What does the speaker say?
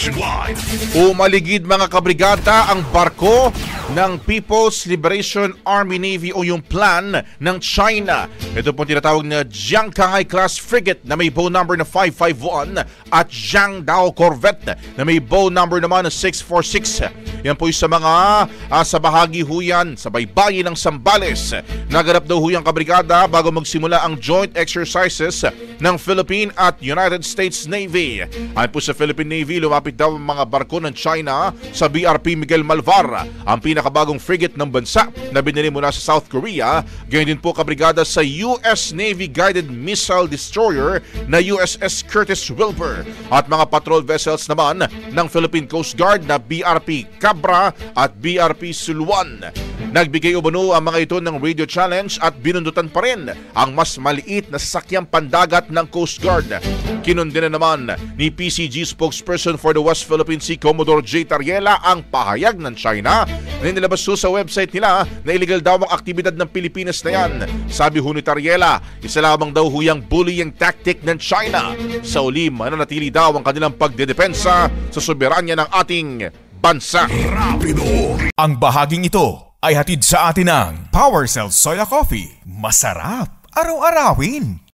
nationwide. Umaligid mga kabrigada ang barko ng People's Liberation Army Navy o yung plan ng China. Ito po tinatawag na Jiangkai-class frigate na may bow number na 551 at Jiangdao corvette na may bow number naman na 646. Yan po yung sa mga sa bahagi huyan sa baybayin ng Zambales. Naganap daw huyang kabrigada bago magsimula ang joint exercises ng Philippine at United States Navy. Ayon po sa Philippine Navy, lumapit daw ang mga barko ng China sa BRP Miguel Malvar, ang pinakabagong frigate ng bansa na binili mula sa South Korea. Ganyan din po kabrigada sa US Navy guided missile destroyer na USS Curtis Wilbur at mga patrol vessels naman ng Philippine Coast Guard na BRP Cabra at BRP Suluan. Nagbigay umano ang mga ito ng radio challenge at binundutan pa rin ang mas maliit na sasakyang pandagat ng Coast Guard. Kinundi na naman ni PCG spokesperson for the West Philippine Sea Commodore J. Tariela ang pahayag ng China na nilabas sa website nila na illegal daw ang aktibidad ng Pilipinas na yan. Sabi ho ni Tariela, isa lamang daw huyang bullying tactic ng China. Sa uli, mananatili daw ang kanilang pagdedepensa sa soberanya ng ating bansa. Rapido. Ang bahaging ito ay hatid sa atin ng Power Cell Soya Coffee. Masarap araw-arawin.